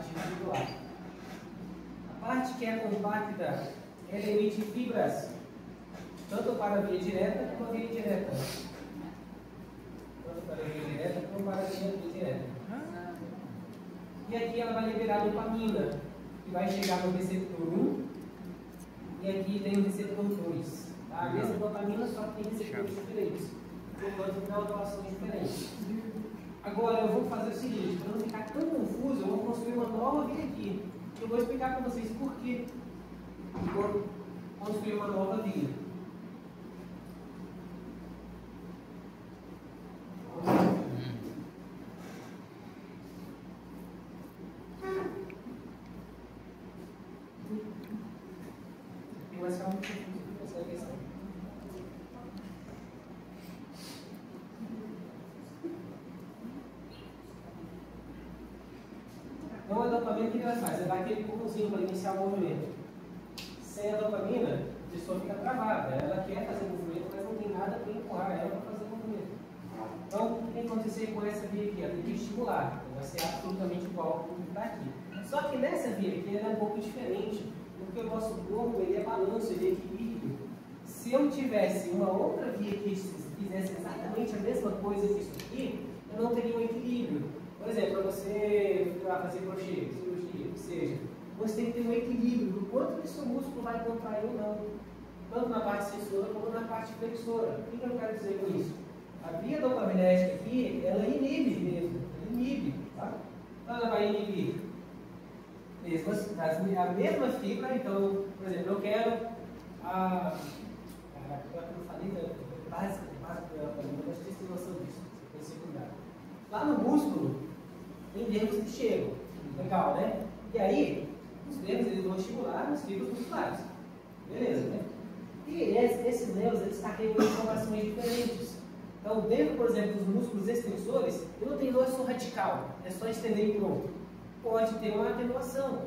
parte reticular. A parte que é compacta, ela emite fibras, tanto para a via direta como a via indireta. Tanto para a via direta como para a via indireta. E aqui ela vai liberar dopamina, que vai chegar no receptor 1, e aqui tem o receptor 2. Tá? A mesma dopamina, só que tem receptores diferentes, portanto, graduações diferentes. Agora eu vou fazer o seguinte, para não ficar tão confuso, eu vou construir uma nova via aqui. Eu vou explicar para vocês por que vou construir uma nova via. Tem mais calma que essa questão. Então a dopamina, o que ela faz? Ela dá aquele pulãozinho para iniciar o movimento. Sem a dopamina, a pessoa fica travada. Ela quer fazer movimento, mas não tem nada para empurrar ela para fazer movimento. Então, o que vai acontecer com essa via aqui? Ela tem que estimular. Vai ser absolutamente igual ao que está aqui. Só que nessa via aqui ela é um pouco diferente, porque o nosso corpo ele é balanço, ele é equilíbrio. Se eu tivesse uma outra via que fizesse exatamente a mesma coisa que isso aqui, eu não teria um equilíbrio. Por exemplo, para você fazer crochê, cirurgia, ou seja, você tem que ter um equilíbrio do quanto que seu músculo vai contrair ou não, tanto na parte extensora como na parte flexora. O que eu quero dizer com isso? A via dopaminérgica aqui, ela inibe mesmo, ela inibe, tá? Então ela vai inibir a mesma fibra. Então, por exemplo, eu quero eu falei da básica da dopamina, mas vocês têm noção disso, você tem que cuidar. Lá no músculo, tem nervos que chegam, legal, né? E aí, os nervos eles vão estimular as fibras musculares, beleza, né? E esses nervos eles carregam informações diferentes. Então, dentro, por exemplo, dos músculos extensores, eu não tenho doença radical, é só estender e pronto. Pode ter uma atenuação,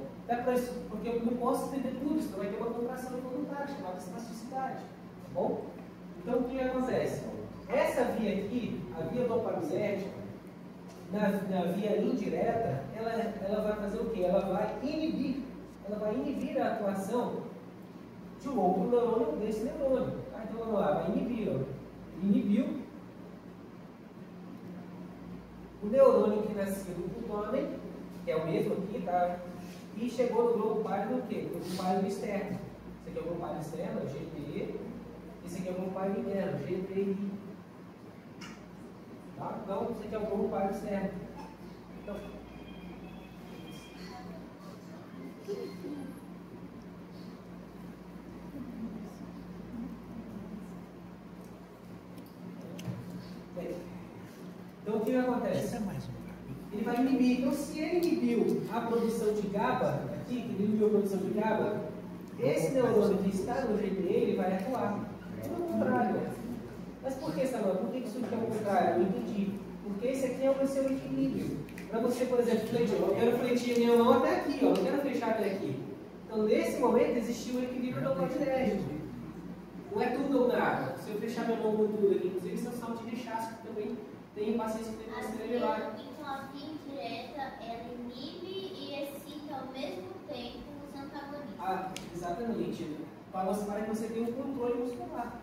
porque eu não posso estender tudo, senão vai ter uma contração involuntária, chamada espasticidade, tá bom? Então, o que acontece? Essa via aqui, a via dopaminérgica, na via indireta, ela vai fazer o quê? Ela vai inibir a atuação de um outro neurônio desse neurônio. Tá? Então, vamos lá, vai inibir, ó. Inibiu o neurônio que nasceu do putômen, que é o mesmo aqui, tá? E chegou no globo pálido o quê? No globo pálido externo. Esse aqui é o globo pálido externo, GPE. Esse aqui é o globo pálido interno, GPI. Tá? Então, esse aqui é o globo pálido externo. Então, o que acontece? Ele vai inibir. Então, se ele inibiu a produção de GABA, aqui, que ele inibiu a produção de GABA, esse neurônio que está no GPE, ele vai atuar. Tudo ao contrário. Mas por que, Samuel? Por que isso aqui é o contrário? Eu não entendi. Porque esse aqui é o seu equilíbrio. Para você, por exemplo, fletir, eu quero fletir a minha mão até aqui, ó, eu não quero fechar até aqui. Então, nesse momento, existiu um equilíbrio dopaminérgico. Não é tudo ou nada. Se eu fechar minha mão com tudo aqui, inclusive, se eu salto de rechaço, também tem pacientes que tem consideração elevada. Então, a via indireta, ela inibe e excita ao mesmo tempo os antagonistas. Exatamente. Para que você tenha um controle muscular.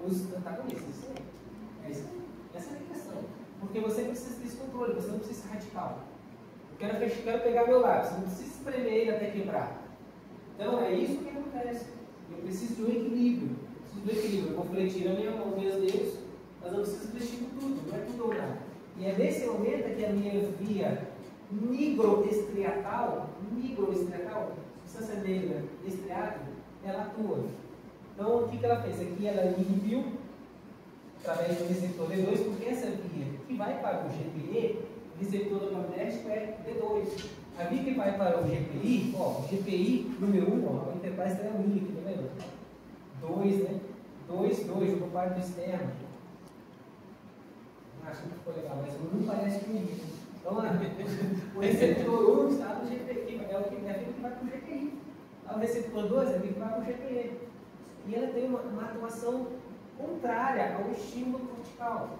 Os antagonistas, isso aí. Essa é a questão. Porque você precisa desse controle, você não precisa ser radical. Eu quero pegar meu lápis, não precisa espremer ele até quebrar. Então é isso que acontece. Eu preciso de um equilíbrio. Eu vou fletir a minha mão, meus dedos, mas eu preciso fletir tudo, não é tudo ou nada. E é nesse momento que a minha via nigroestriatal, substância negra estriado, ela atua. Então, o que ela fez? Aqui ela inibiu através do receptor D2, porque essa via que vai para o GPE, o receptor dopaminérgico é D2. A via que vai para o GPI, ó, o GPI número 1, ó, a interface é a minha aqui, tá vendo? 2, né? 2, o parte externo. Acho que ficou legal, mas não parece comigo. Então, o receptor 1 está no GPI, é a via que vai para o GPI. O receptor 2 é a via que vai para o GPE. E ela tem uma atuação contrária ao estímulo cortical.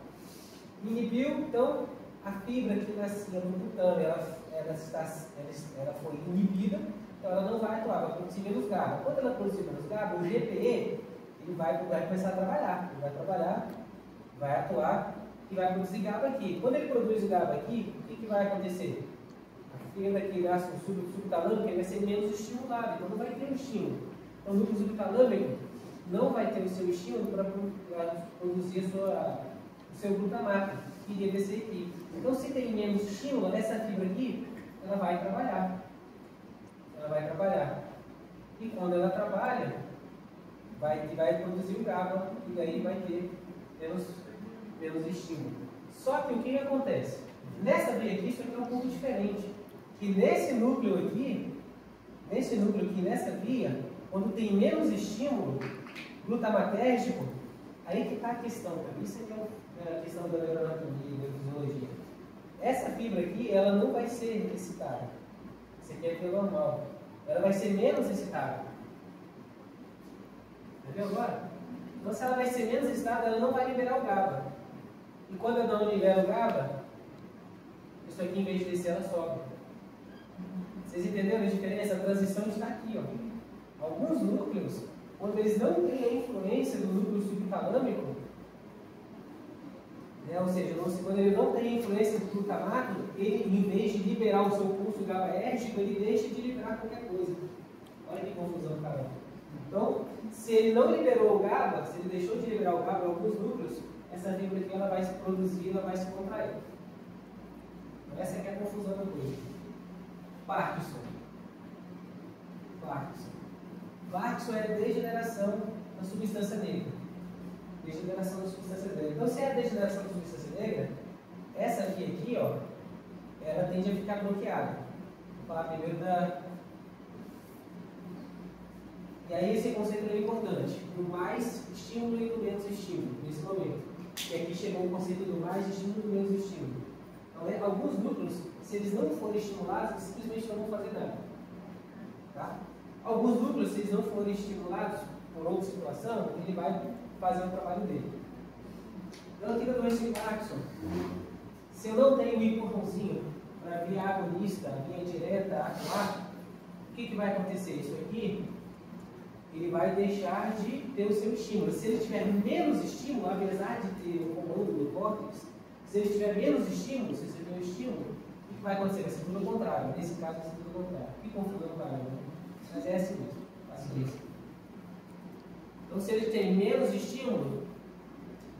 Inibiu, então, a fibra que nascia no glutame, ela foi inibida, então ela não vai atuar, vai produzir menos GABA. Quando ela produzir menos GABA, o GPE ele vai começar a trabalhar. Ele vai trabalhar, vai atuar e vai produzir GABA aqui. Quando ele produz o GABA aqui, o que vai acontecer? A fibra que nasce no subtalâmico vai ser menos estimulada, então não vai ter um estímulo. Então o núcleo subtalâmico não vai ter o seu estímulo para produzir o seu glutamato, que deve ser aqui. Então, se tem menos estímulo, essa fibra aqui, ela vai trabalhar. Ela vai trabalhar. E quando ela trabalha, vai produzir o GABA, e daí vai ter menos estímulo. Só que o que acontece? Nessa via aqui, isso aqui é um pouco diferente. Que nesse núcleo aqui, nessa via, quando tem menos estímulo glutamatérgico, aí que está a questão, cara. Isso aqui é a questão da neuroanatomia e da fisiologia. Essa fibra aqui, ela não vai ser excitada. Isso aqui é via normal. Ela vai ser menos excitada. Entendeu agora? Então, se ela vai ser menos excitada, ela não vai liberar o GABA. E quando ela não libera o GABA, isso aqui, em vez de descer, ela sobe. Vocês entenderam a diferença? A transição está aqui, ó. Alguns núcleos, quando eles não têm a influência do núcleo subtalâmico, né, ou seja, quando ele não tem a influência do glutamato, ele, em vez de liberar o seu pulso GABAérgico, ele deixa de liberar qualquer coisa. Olha que confusão, cara. Então, se ele não liberou o GABA, se ele deixou de liberar o GABA em alguns núcleos, essa fibra aqui ela vai se produzir, ela vai se contrair. Então, essa aqui é a confusão da coisa. Parkinson. Parkinson é a degeneração da substância negra. Degeneração da substância negra. Então, se é a degeneração da substância negra, essa aqui, ó, ela tende a ficar bloqueada. Vou falar primeiro da... E aí esse conceito é importante. Do mais estímulo e do menos estímulo, nesse momento. E aqui chegou o conceito do mais estímulo e do menos estímulo. Então, alguns núcleos, se eles não forem estimulados, simplesmente não vão fazer nada. Tá? Alguns núcleos, se eles não forem estimulados por outra situação, ele vai fazer o trabalho dele. Então, aqui na doença de Parkinson, se eu não tenho o empurrãozinho para via agonista, via direta, atuar, o que vai acontecer? Isso aqui, ele vai deixar de ter o seu estímulo. Se ele tiver menos estímulo, apesar de ter o comando do córtex, se ele tiver menos estímulo, se você tiver um estímulo, o que vai acontecer? Vai ser tudo ao contrário. Nesse caso, vai ser tudo ao contrário. Que confusão, cara, né? Mas é assim mesmo. Paciência. Então, se ele tem menos estímulo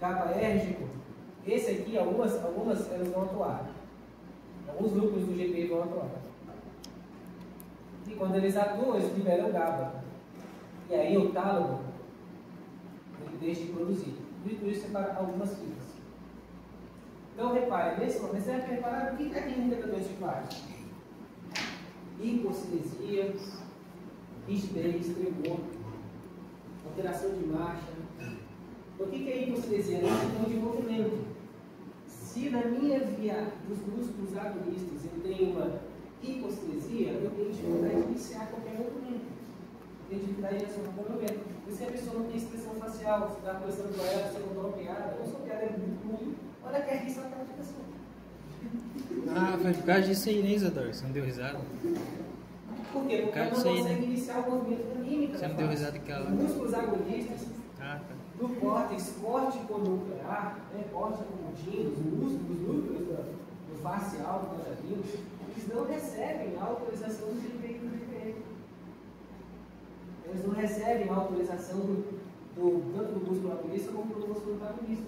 GABAérgico, esse aqui, algumas elas vão atuar. Alguns núcleos do GP vão atuar. E quando eles atuam, eles liberam GABA. E aí o tálamo, ele deixa de produzir. Tudo isso é para algumas fibras. Então, repare, nesse momento, você deve reparar o que é a clínica da doença de Parkinson. Hipocinesia, rigidez, tremor, alteração de marcha. O que é hipocinesia? É questão de movimento. Se na minha via dos músculos agonistas eu tenho uma hipocinesia, eu tenho dificuldade de iniciar qualquer movimento. Tem dificuldade de iniciar qualquer movimento. E se a pessoa não tem expressão facial, se está conversando com ela, você contou uma piada, ou sua piada é muito ruim, olha que é risco na aplicação. Ah, foi por causa disso aí, né, Isadora? Você não deu risada? Por quê? Porque não consegue iniciar o movimento da mímica. Você não deu risada que ela... Os músculos agonistas tá. do córtex corticonuclear, né, corticomundino, os músculos núcleos do facial, do cajadinho, eles não recebem a autorização do GPI e do GPE. Eles não recebem a autorização tanto do músculo agonista como do músculo antagonista.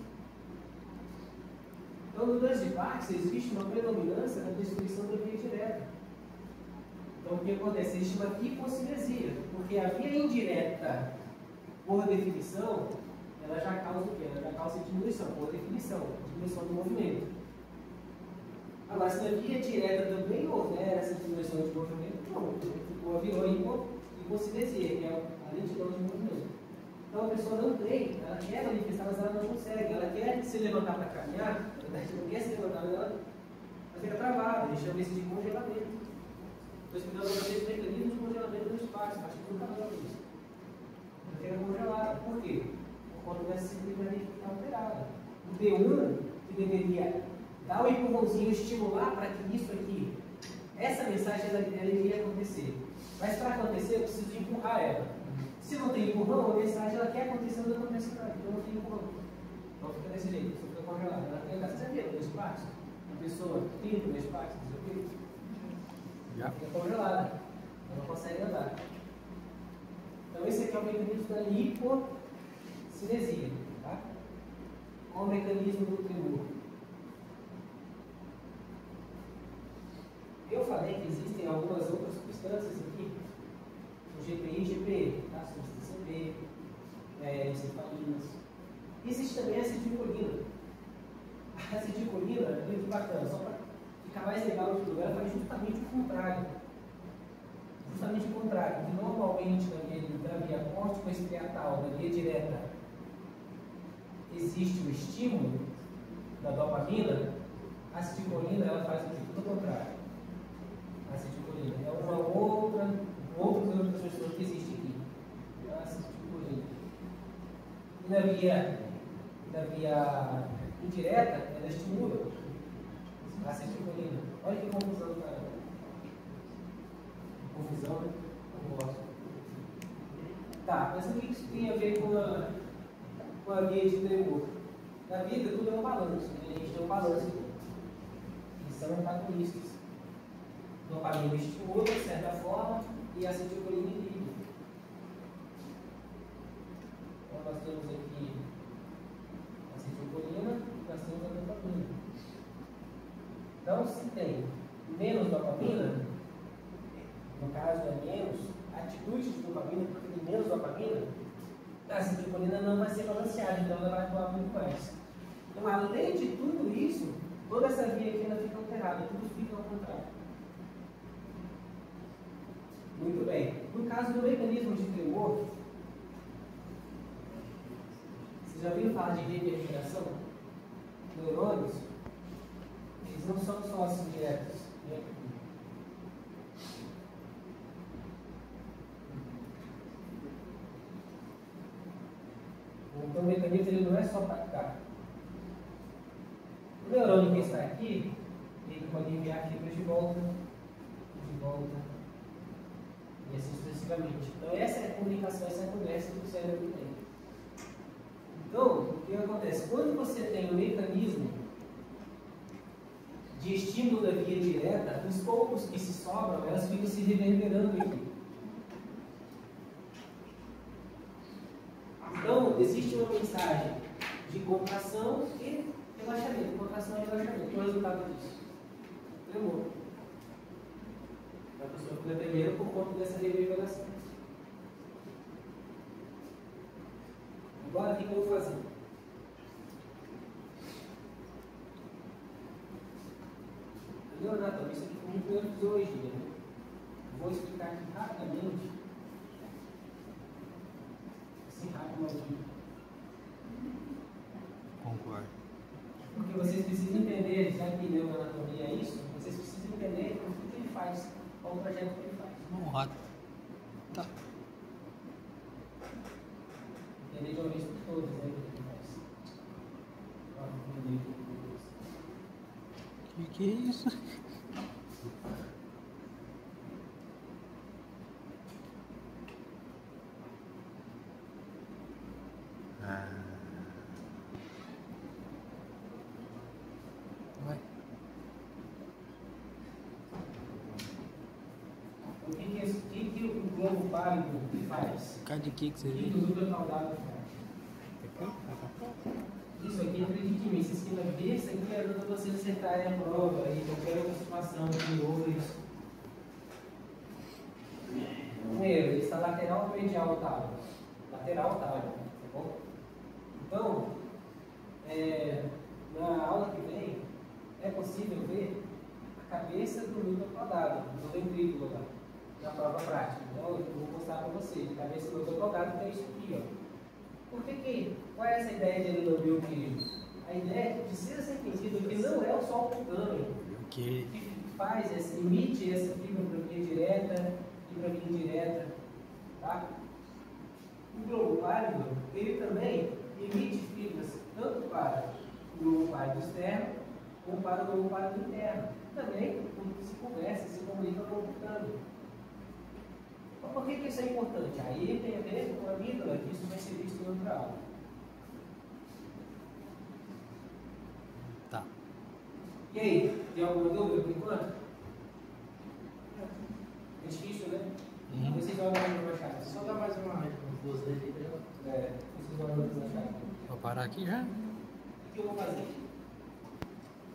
Então, no doença de Parkinson, existe uma predominância da destruição da via direta. Então, o que acontece? Existe uma hipocinesia, porque a via indireta, por definição, ela já causa o quê? Ela já causa diminuição, por definição, diminuição do movimento. Agora, se a via direta também houver essa diminuição de movimento, não, virou hipocinesia, que é a lentidão de movimento. Então, a pessoa não tem, ela quer manifestar, mas ela não consegue. Ela quer se levantar para caminhar, ela não quer se levantar, mas ela fica travada. A gente chama isso de congelamento. Estou explicando para vocês o mecanismo de congelamento do espaço. Acho que nunca falou isso. Ela fica congelada. Por quê? Por conta dessa sensibilidade alterada. O D1, que deveria dar um empurrãozinho, estimular para que isso aqui, essa mensagem, ela iria acontecer. Mas para acontecer, eu preciso empurrar ela. Se não tem empurrão, a mensagem ela quer acontecer, não acontece nada. Então não tem empurrão. Então fica desse jeito, você fica congelado. Ela tem você já viu dois passos? Uma pessoa 32 passos, não sei o quê. Já. Fica congelada. Ela não consegue andar. Então esse aqui é o mecanismo da hipocinesia. Tá? Qual o mecanismo do tremor? Eu falei que existem algumas outras substâncias aqui, o GPI e GPE, tá? Substância B, encefalinas. Existe também a acetilcolina. A acetilcolina é muito bacana, só para ficar mais legal no lugar, faz justamente o contrário. Justamente o contrário, que normalmente na via córtico-estriatal, na via direta, existe o estímulo da dopamina, a acetilcolina ela faz o contrário. A acetilcolina é uma outra neurotransmissor que existe aqui. É a acetilcolina. E na via indireta, ela estimula a acetilcolina. Olha que confusão, cara. Confusão, né? Não gosto. Tá, mas o que isso tem a ver com a via de tremor? Na vida, tudo é um balanço. Né? A gente tem um balanço aqui. Eles são antagonistas. Dopamina estimula, de certa forma, e a acetilcolina inibe. Então, nós temos aqui a acetilcolina e nós temos a dopamina. Então, se tem menos dopamina, no caso é menos atitude de dopamina, porque tem menos dopamina, a acetilcolina não vai ser balanceada, então ela vai atuar muito mais. Então, além de tudo isso, toda essa via aqui ela fica alterada, tudo fica ao contrário. Muito bem. No caso do mecanismo de tremor, vocês já ouviram falar de reverberação? Neurônios, eles não são só assim diretos. Né? Então o mecanismo ele não é só para cá. O neurônio que está aqui, ele pode enviar fibras de volta, e assim sucessivamente. Então essa é a comunicação, essa é a conversa que o cérebro tem. Então, o que acontece? Quando você tem um mecanismo de estímulo da via direta, os poucos que se sobram, elas ficam se reverberando aqui. Então, existe uma mensagem de contração e relaxamento. Contração e relaxamento. Qual é o resultado disso? Tremor. A pessoa fica tremendo por conta dessa reverberação. Agora, o que eu vou fazer? Leonardo, isso aqui foi muito de fisiologia, né? Vou explicar aqui rapidamente. Assim, rapidamente. Concordo. Porque vocês precisam entender, já que neuroanatomia é isso, vocês precisam entender o que ele faz, qual o projeto que ele faz. Um rato. Tá. Entender de uma vez por todas, né, o que ele faz. Que é isso? Vai. O que o globo pálido faz? Cara de que você O que viu? o núcleo caudado faz? Isso aqui, acredite em mim, se esquema ver, isso aqui ajuda você a acertar a prova e qualquer outra situação de hoje. Primeiro, ele está lateral ou medial otável? Lateral otável, tá bom? Então, na aula que vem, é possível ver a cabeça do núcleo caudado, do ventrículo lá, na prova prática. Então, eu vou mostrar para vocês, a cabeça do núcleo caudado que é isso aqui, ó. Qual é essa ideia de endobioclismo? A ideia precisa ser entendido que não é o sol cutâneo que faz, emite essa fibra para via direta e para via indireta. Tá? O globo pálido, ele também emite fibras tanto para o globo pálido externo como para o globo pálido interno. Também se conversa, se comunica com o cutâneo. Então, por que isso é importante? Aí tem a ver com a amígdala, que isso vai ser visto em outra aula. Tá. E aí, tem alguma dúvida por enquanto? É difícil, né? Vocês olham para chave. Só dá mais uma duas dedinhas. Vocês olham para chave. Vou parar aqui já? O que eu vou fazer?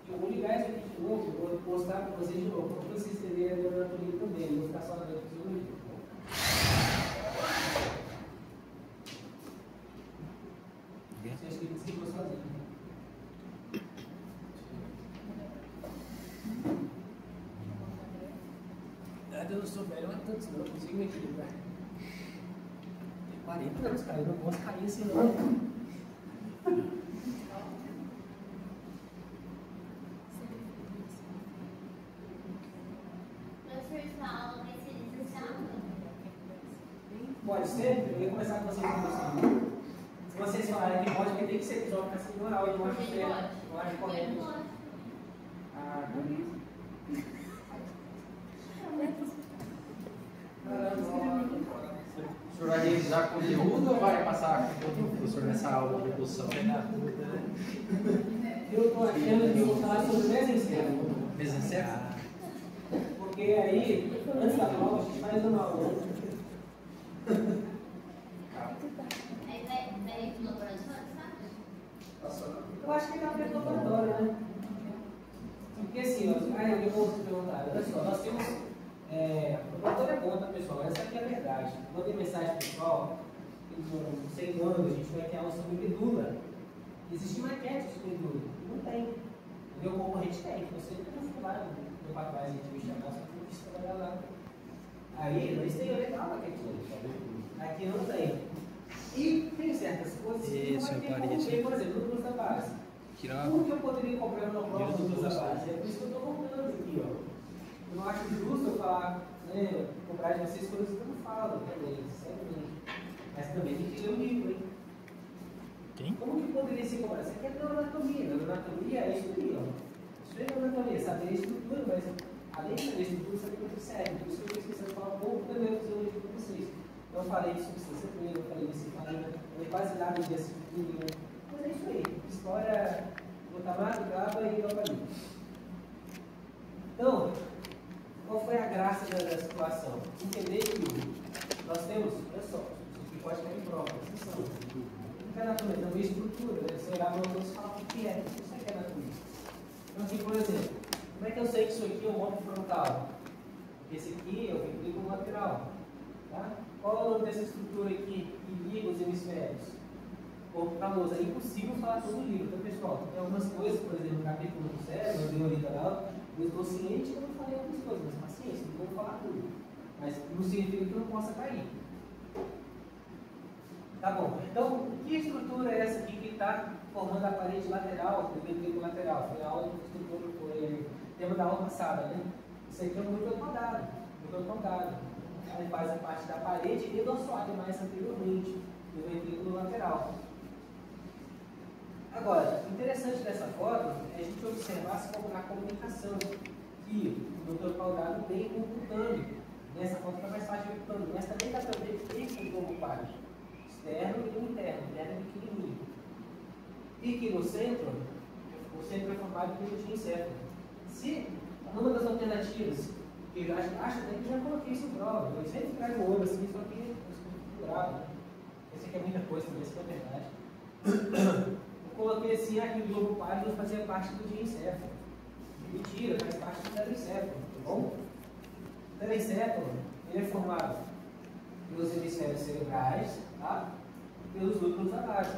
Eu vou ligar isso aqui de novo, vou mostrar para vocês de novo, para vocês entenderem a neuroanatomia também, não vou ficar só na neurofisiologia. Vocês que desligam sozinho. Eu não sou velho, não é tanto não, eu consigo me equilibrar. Tem 40 anos, cara, eu não posso cair assim não. Pode ser? Eu ia começar com vocês conversando. Se vocês falarem que pode, porque tem que ser episódio para ser moral, eu não acho que não acho correto. Ah, beleza. O senhor vai revisar conteúdo ou vai passar conteúdo do professor nessa aula de redução? Eu estou achando que eu vou falar sobre mesencéfalo. Mesencéfalo? Porque aí, antes da prova, a gente faz uma aula. Aí vai no laboratório, sabe? Eu acho que é uma laboratório, né? Porque assim, eu vou perguntar, olha só, nós temos. O laboratório é bom, tá, pessoal? Essa aqui é a verdade. Mandei mensagem pessoal, não sei quando, a gente vai ter aula sobre medula. Existe maquete de medula? Não tem. O meu concorrente tem, você não foi lá no papai, a gente me chamar, só que eu quis trabalhar lá. Aí, eles têm legal maquete hoje. Aqui não tem. E tem certas coisas que não vai ter como ver, por exemplo, no curso da base. Como que eu poderia comprar uma prova do curso da base? É por isso que eu estou voltando aqui, ó. Eu não acho justo eu falar, né, cobrar de vocês coisas que eu não falo também, sinceramente. Mas também tem que ler o livro, hein? Quem? Como que poderia se cobrar? Isso aqui é neuroanatomia. Neuroanatomia é isso aqui, ó. Isso é neuroanatomia, saber a estrutura, mas além de saber a estrutura, saber o que serve. Por isso que eu estou esquecendo de falar um pouco da neurofisiologia para vocês. Eu falei de substância preta, eu falei de cefalina, eu falei quase nada de acetilcolina. Mas é isso aí. História, glutamato, GABA e dopamina. Então, qual foi a graça da situação? Entender que nós temos, olha só, isso aqui pode cair em prova, atenção. O que é anatomia? Também estrutura, né? Você olhar para o outro e falar o que é. Isso aqui é anatomia. Então, assim, por exemplo, como é que eu sei que isso aqui é um lobo frontal? Esse aqui é o ventrículo lateral. Tá? Qual é o nome dessa estrutura aqui que liga os hemisférios? Corpo caloso. É impossível falar todo o livro, tá, pessoal? Tem algumas coisas, por exemplo, no capítulo do cérebro, no teoria literal, eu estou ciente que eu não falei algumas coisas, mas paciência, não vou falar tudo. Mas não significa que eu não possa cair. Tá bom. Então, que estrutura é essa aqui que está formando a parede lateral, o ventrículo lateral? Foi a aula de estrutura, foi tema da aula passada, né? Isso aqui é um núcleo caudado. Ele faz a parte da parede e do assoalho mais anteriormente, do ventrículo lateral. Agora, o interessante dessa foto é a gente observar a comunicação que o doutor Caudado tem com o cutâneo. Nessa foto está mais fácil de cutâneo, mas também dá para ver que tem um globo pálido, externo e interno, interno é pequenininho. E que no centro, o centro é formado pelo diencéfalo. Se numa das alternativas, que eu acho até que já coloquei isso em prova, eu sempre trago o olho assim, só que eu estou grave. Esse aqui é muita coisa, também isso é verdade. Coloquei assim, que o globo pálido fazia parte do diencéfalo. Mentira, faz parte do telencéfalo, tá bom? O telencéfalo, ele é formado pelos hemisférios cerebrais, tá? E pelos núcleos da base.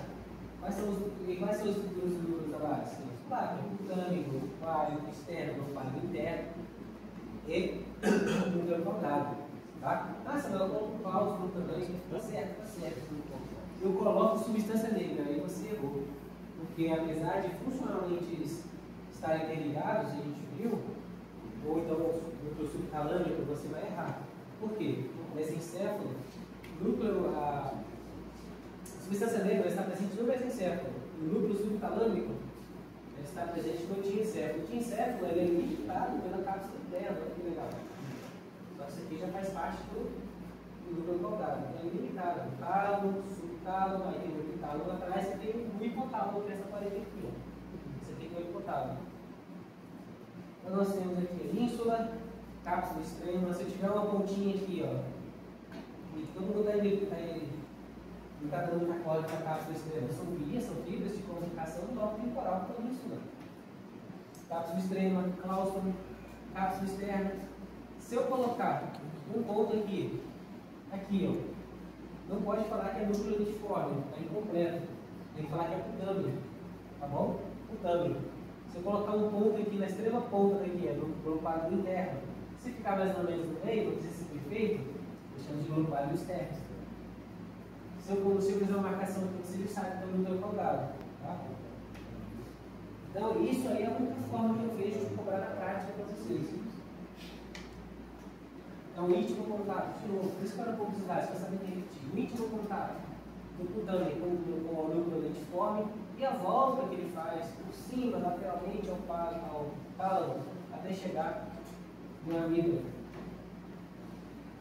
Quais são os núcleos da base? Claro, o cutâneo, o pálido externo, o pálido interno e o núcleo caudado, tá? Ah, Samuel, eu coloco pausa no também, tá certo, tá certo. Eu coloco substância negra, aí você errou. Porque apesar de funcionalmente estarem interligados, a gente viu, ou então o subtalâmico, você vai errar. Por quê? Mesencéfalo, a substância negra está presente no mesencéfalo. O núcleo subtalâmico está presente no diencéfalo. O diencéfalo ele é limitado pela cápsula interna, olha que legal. Só que isso aqui já faz parte do núcleo caudado. Então é limitado. Tálamo, subtálamo, aí tem o hipotálamo atrás, você tem o hipotálamo que é essa parede aqui. Ó. Você tem o hipotálamo. Então nós temos aqui a ínsula, cápsula extrema. Se eu tiver uma pontinha aqui, ó, e todo mundo não está dando muita corda para a cápsula extrema. São fibras de comunicação do bloco temporal com a ínsula. Cápsula extrema, claustro, cápsula externa. Se eu colocar um ponto aqui, ó, não pode falar que é núcleo lentiforme, está incompleto. Tem que falar que é putâmio, tá bom? Putâmio. Se eu colocar um ponto aqui na extrema ponta daqui, é no quadro interno. Se ficar mais ou menos no meio, não precisa ser perfeito, deixamos de globário externo. Se eu fizer uma marcação aqui, você sabe que é o núcleo caudado. Tá? Então, isso aí é a única forma que eu vejo de cobrar na prática para vocês. Então, o íntimo contato, de novo, por isso que era um pouco desgaste, para saber repetir. O íntimo contato do putâmio com o núcleo lentiforme e a volta que ele faz por cima, lateralmente ao tálamo, até chegar no amígdala.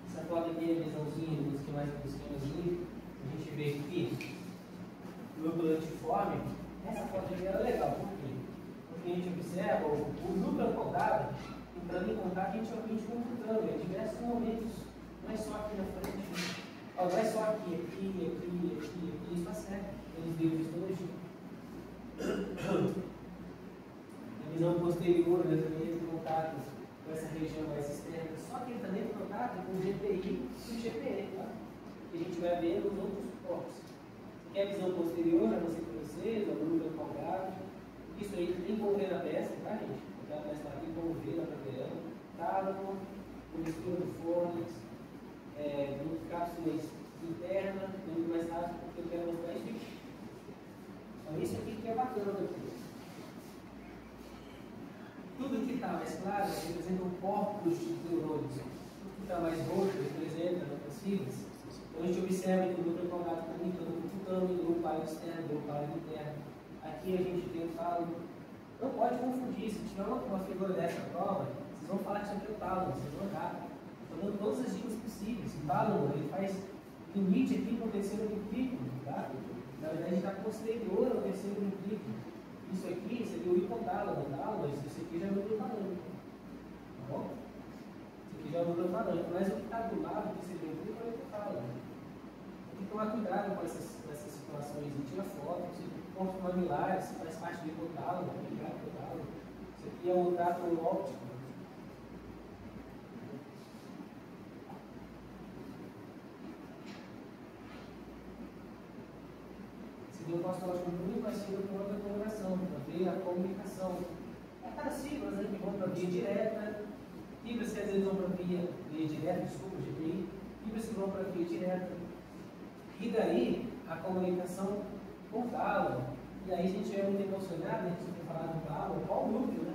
Essa foto aqui é a visãozinha dos esquemazinho. A gente vê aqui o núcleo lentiforme. Essa foto aqui era legal, por quê? Porque a gente observa o núcleo caudado entrando em contato intimamente com o putâmio em diversos momentos, não é só aqui na frente, não é só aqui, isso está certo, eles livros de histologia. A visão posterior, né, também entra em contato com essa região mais externa, só que ele também entra em contato com o GPI e o GPE, tá? Que a gente vai ver nos outros corpos. Aqui é a visão posterior, já mostrei para vocês, o núcleo caudado. Isso aí tem como ver na testa, tá, gente? A testa está aqui, como ver na tabela. Tálamo, comistura do fônix, cápsula interna, muito mais rápido, porque eu quero mostrar isso aqui. Então, isso aqui que é bacana aqui. Tudo que está mais claro representa um corpus de neurônios. Tudo que está mais roxo representa outras fibras. Então a gente observa que o núcleo caudado comunicando com o putâmio, o pálio externo, o pálio interno. Aqui a gente tem o tálamo. Não pode confundir, se tiver uma figura dessa prova, vocês vão falar que isso aqui é o tálamo, vocês vão errar. Estou dando todas as dicas possíveis. O tálamo ele faz limite aqui com o terceiro ventrículo, tá? Na verdade está posterior ao terceiro ventrículo. Isso aqui seria o hipotálamo, isso aqui já é o núcleo talâmico. Tá bom? Isso aqui já é o núcleo talâmico, mas o que está do lado do terceiro ventrículo é o hipotálamo. Tem que tomar cuidado com essas situações. Tira foto, pontos mamilares, faz parte do hipotálamo, isso aqui é o trato óptico. Eu posso falar muito mais cedo com outra coloração, para ver a comunicação. Aquelas fibras, né, que vão para a via direta, fibras que às vezes vão para a via direta, desculpa, GPI, fibras que vão para a via direta. E daí a comunicação com o tálamo. E aí, se a gente é muito emocionado, a gente tem falado do tálamo, qual o núcleo, né?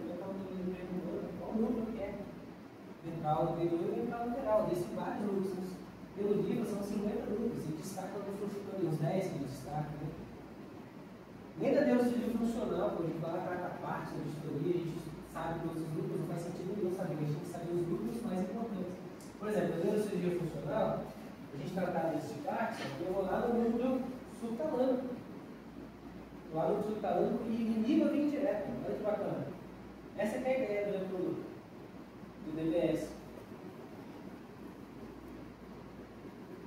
Qual o núcleo que é? Ventral anterior e ventral lateral. Desses vários núcleos. Pelo livro são 50 núcleos, e destaca no futuro, uns 10 que destacam, né? Nem da Deus de funcional, quando a gente fala cada parte da auditoria, a gente sabe todos os núcleos, não faz sentido nenhum saber, a gente tem que saber os núcleos mais importantes. Por exemplo, na neurocirurgia funcional, a gente tratar desse parte, eu vou lá no núcleo subtalâmico. Lá no subtalâmico e nível vem direto. Olha que bacana. Essa é a ideia do DBS.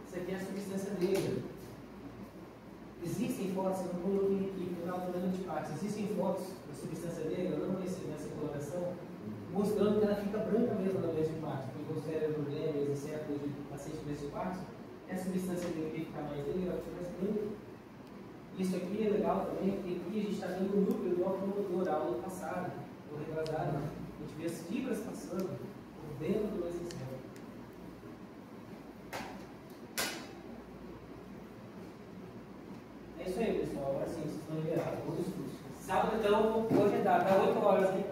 Isso aqui é a substância negra. Existem fotos, eu não coloquei aqui, porque eu estava falando de partes, existem fotos da substância negra, não nessa coloração, mostrando que ela fica branca mesmo na vez de partes, porque o cérebro dela, exceto de paciente vez de partes, a substância negra que fica mais negra, ela fica mais branca. Isso aqui é legal também, porque aqui a gente está vendo o núcleo do automotor, a aula passada, ou retrasada, a gente vê as fibras passando por dentro do essencial. É isso aí, pessoal. Agora sim, vocês estão liberados. Sábado, então, vou agendar. Está 8 horas, hein?